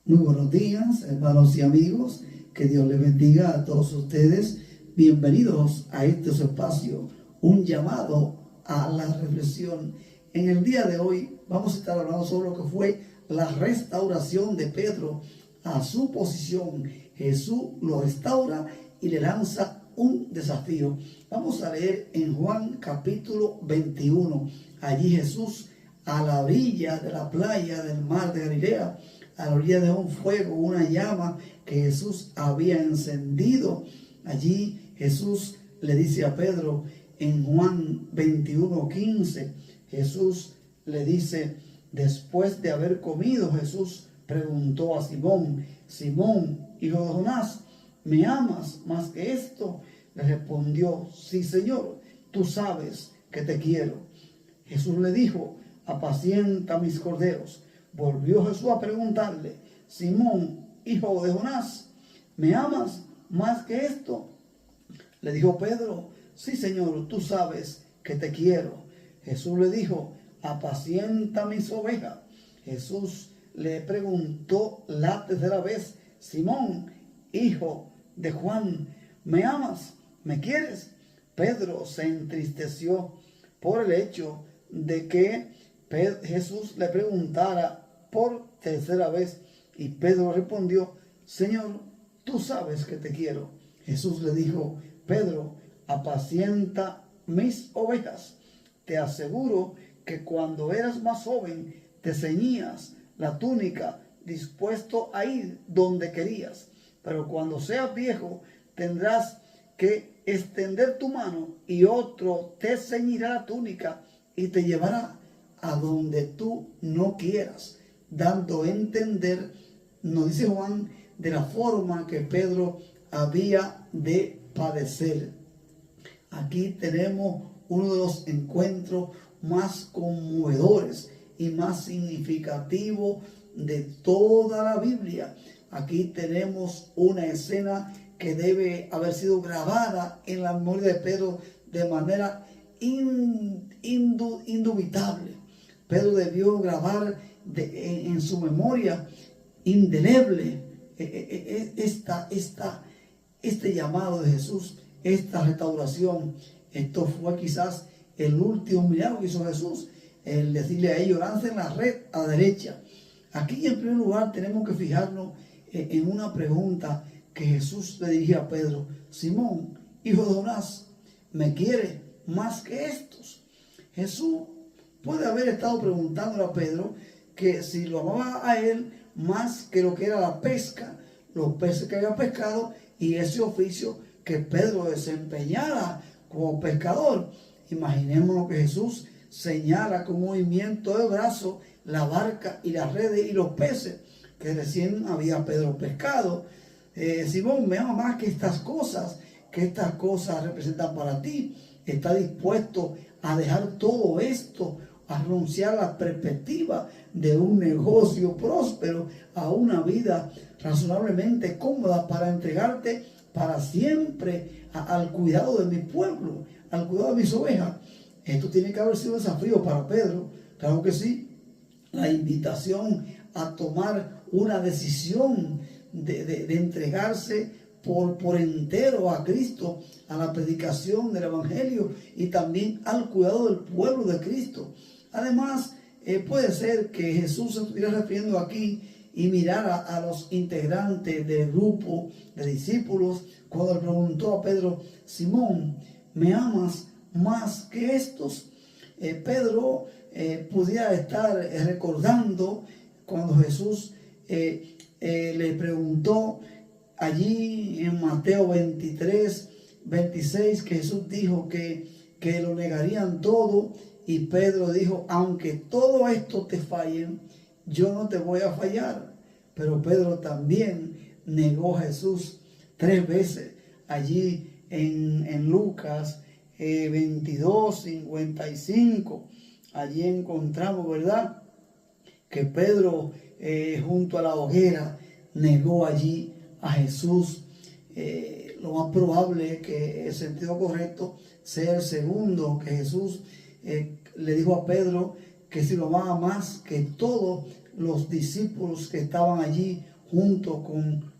Muy buenos días, hermanos y amigos. Que Dios les bendiga a todos ustedes. Bienvenidos a este su espacio, un llamado a la reflexión. En el día de hoy vamos a estar hablando sobre lo que fue la restauración de Pedro a su posición. Jesús lo restaura y le lanza un desafío. Vamos a leer en Juan capítulo 21. Allí Jesús, a la orilla de la playa del mar de Galilea, a la orilla de un fuego, una llama que Jesús había encendido. Allí Jesús le dice a Pedro en Juan 21:15, Jesús le dice, después de haber comido, Jesús preguntó a Simón, Simón, hijo de Jonás, ¿me amas más que esto? Le respondió, sí, Señor, tú sabes que te quiero. Jesús le dijo, apacienta mis corderos. Volvió Jesús a preguntarle, Simón, hijo de Jonás, ¿me amas más que esto? Le dijo Pedro, sí, Señor, tú sabes que te quiero. Jesús le dijo, apacienta mis ovejas. Jesús le preguntó la tercera vez, Simón, hijo de Juan, ¿me amas? ¿Me quieres? Pedro se entristeció por el hecho de que Jesús le preguntara por tercera vez, y Pedro respondió, Señor, tú sabes que te quiero. Jesús le dijo, Pedro, apacienta mis ovejas. Te aseguro que cuando eras más joven te ceñías la túnica dispuesto a ir donde querías, pero cuando seas viejo tendrás que extender tu mano y otro te ceñirá la túnica y te llevará a donde tú no quieras, dando a entender, nos dice Juan, de la forma que Pedro había de padecer. Aquí tenemos uno de los encuentros más conmovedores y más significativos de toda la Biblia. Aquí tenemos una escena que debe haber sido grabada en la memoria de Pedro de manera indubitable. Pedro debió grabar en su memoria indeleble este llamado de Jesús, esta restauración. Esto fue quizás el último milagro que hizo Jesús, el decirle a ellos, lancen la red a la derecha. Aquí en primer lugar tenemos que fijarnos en una pregunta que Jesús le dirige a Pedro, Simón, hijo de Jonás, ¿me quiere más que estos? Jesús puede haber estado preguntándole a Pedro que si lo amaba a él más que lo que era la pesca, los peces que había pescado y ese oficio que Pedro desempeñara como pescador. Imaginemos que Jesús señala con movimiento de brazo la barca y las redes y los peces que recién había Pedro pescado. Simón, me ama más que estas cosas representan para ti. Está dispuesto a dejar todo esto, a renunciar a la perspectiva de un negocio próspero, a una vida razonablemente cómoda para entregarte para siempre al cuidado de mi pueblo, al cuidado de mis ovejas. Esto tiene que haber sido un desafío para Pedro, claro que sí. La invitación a tomar una decisión de entregarse por entero a Cristo, a la predicación del Evangelio y también al cuidado del pueblo de Cristo. Además, puede ser que Jesús se estuviera refiriendo aquí y mirara a los integrantes del grupo de discípulos cuando le preguntó a Pedro, Simón, ¿me amas más que estos? Pedro pudiera estar recordando cuando Jesús le preguntó allí en Mateo 23:26, que Jesús dijo que lo negarían todo, y Pedro dijo, aunque todo esto te fallen, yo no te voy a fallar. Pero Pedro también negó a Jesús 3 veces. Allí en Lucas 22:55, allí encontramos, ¿verdad?, que Pedro junto a la hoguera negó allí a Jesús. Lo más probable es que el sentido correcto sea el segundo, que Jesús le dijo a Pedro que si lo amaba más que todos los discípulos que estaban allí junto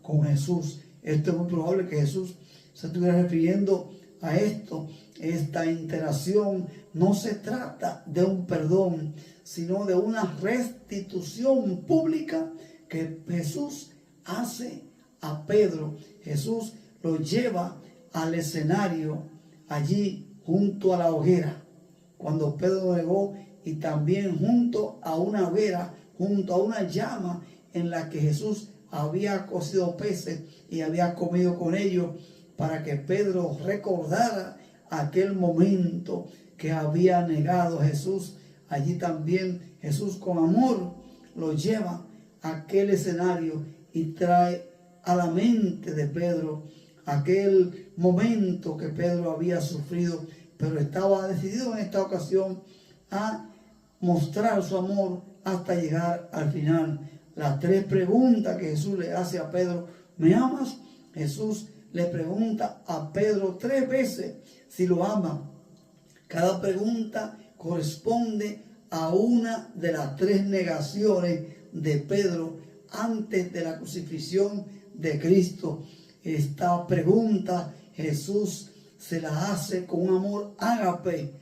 con Jesús. Esto es muy probable que Jesús se estuviera refiriendo a esto. Esta interacción no se trata de un perdón, sino de una restitución pública que Jesús hace a Pedro. Jesús lo lleva al escenario allí junto a la hoguera, cuando Pedro negó, y también junto a una hoguera, junto a una llama en la que Jesús había cocido peces y había comido con ellos, para que Pedro recordara aquel momento que había negado a Jesús. Allí también Jesús con amor lo lleva a aquel escenario y trae a la mente de Pedro aquel momento que Pedro había sufrido, pero estaba decidido en esta ocasión a mostrar su amor hasta llegar al final. Las 3 preguntas que Jesús le hace a Pedro: ¿me amas? Jesús le pregunta a Pedro 3 veces si lo ama. Cada pregunta corresponde a una de las 3 negaciones de Pedro antes de la crucifixión de Cristo. Esta pregunta Jesús se la hace con un amor ágape,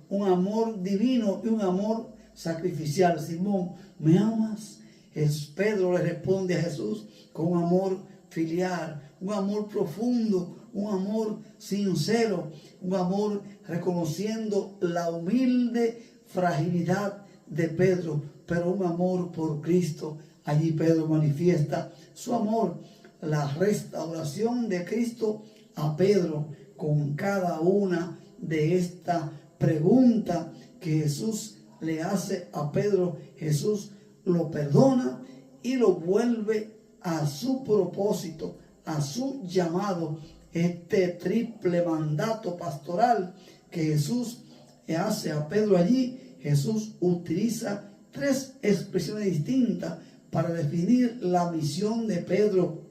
un amor divino y un amor sacrificial. Simón, ¿me amas? Pedro le responde a Jesús con un amor filial, un amor profundo, un amor sincero, un amor reconociendo la humilde fragilidad de Pedro, pero un amor por Cristo. Allí Pedro manifiesta su amor, la restauración de Cristo a Pedro con cada una de estas preguntas que Jesús le hace a Pedro. Jesús lo perdona y lo vuelve a su propósito, a su llamado. Este triple mandato pastoral que Jesús hace a Pedro allí, Jesús utiliza 3 expresiones distintas para definir la misión de Pedro,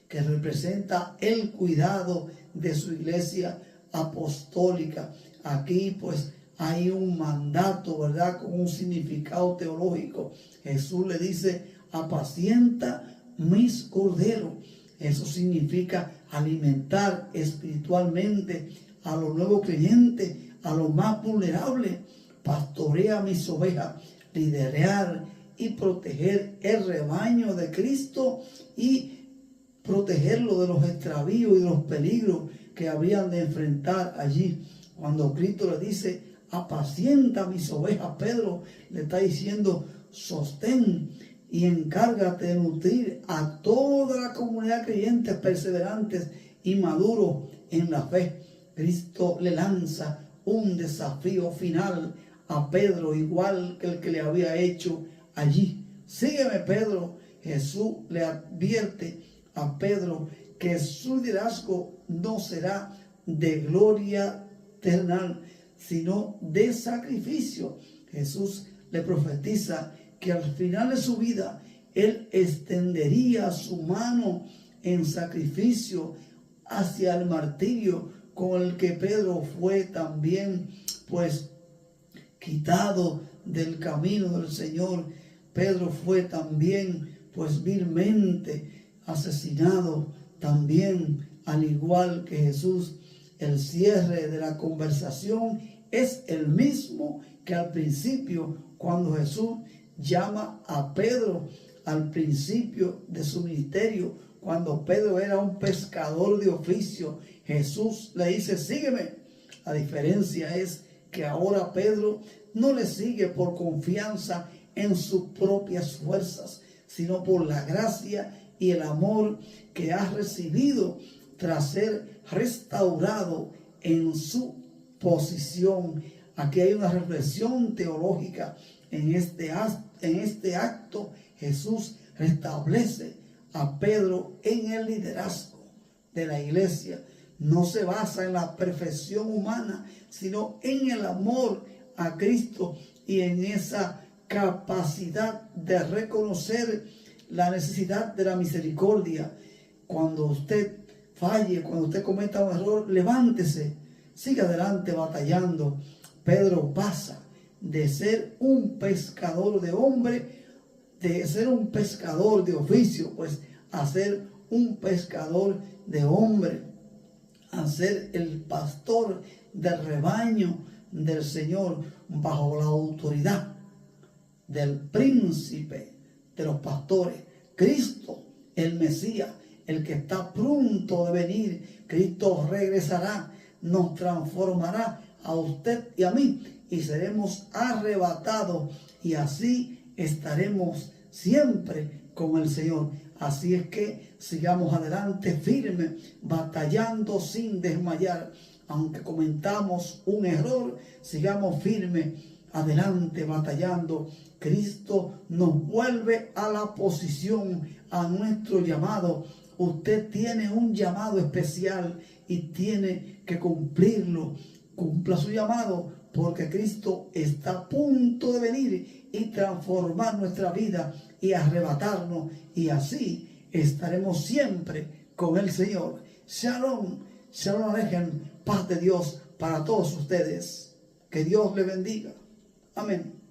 que representa el cuidado de su iglesia apostólica. Aquí pues hay un mandato, ¿verdad?, con un significado teológico. Jesús le dice: apacienta mis corderos. Eso significa alimentar espiritualmente a los nuevos creyentes, a los más vulnerables. Pastorea mis ovejas, liderar y proteger el rebaño de Cristo y protegerlo de los extravíos y de los peligros que habían de enfrentar allí. Cuando Cristo le dice: apacienta mis ovejas, Pedro le está diciendo: sostén y encárgate de nutrir a toda la comunidad creyentes perseverantes y maduros en la fe. Cristo le lanza un desafío final a Pedro, igual que el que le había hecho allí. Sígueme, Pedro. Jesús le advierte a Pedro que su liderazgo no será de gloria terrenal, sino de sacrificio. Jesús le profetiza que al final de su vida él extendería su mano en sacrificio hacia el martirio, con el que Pedro fue también pues quitado del camino del Señor. Pedro fue también pues vilmente asesinado también, al igual que Jesús. El cierre de la conversación es el mismo que al principio, cuando Jesús llama a Pedro al principio de su ministerio. Cuando Pedro era un pescador de oficio, Jesús le dice: sígueme. La diferencia es que ahora Pedro no le sigue por confianza en sus propias fuerzas, sino por la gracia y el amor que ha recibido tras ser restaurado en su posición. Aquí hay una reflexión teológica. En este acto Jesús restablece a Pedro en el liderazgo de la iglesia. No se basa en la perfección humana, sino en el amor a Cristo y en esa capacidad de reconocer la necesidad de la misericordia. Cuando usted falle, cuando usted cometa un error, levántese, siga adelante batallando. Pedro pasa de ser un pescador de hombres de ser un pescador de oficio, pues a ser un pescador de hombre, a ser el pastor del rebaño del Señor bajo la autoridad del príncipe de los pastores, Cristo, el Mesías, el que está pronto de venir. Cristo regresará, nos transformará a usted y a mí y seremos arrebatados y así estaremos siempre con el Señor. Así es que sigamos adelante firme, batallando sin desmayar. Aunque cometamos un error, sigamos firme adelante batallando. Cristo nos vuelve a la posición, a nuestro llamado. Usted tiene un llamado especial y tiene que cumplirlo. Cumpla su llamado, porque Cristo está a punto de venir y transformar nuestra vida y arrebatarnos, y así estaremos siempre con el Señor. Shalom, shalom alejem, paz de Dios para todos ustedes. Que Dios le bendiga. Amén.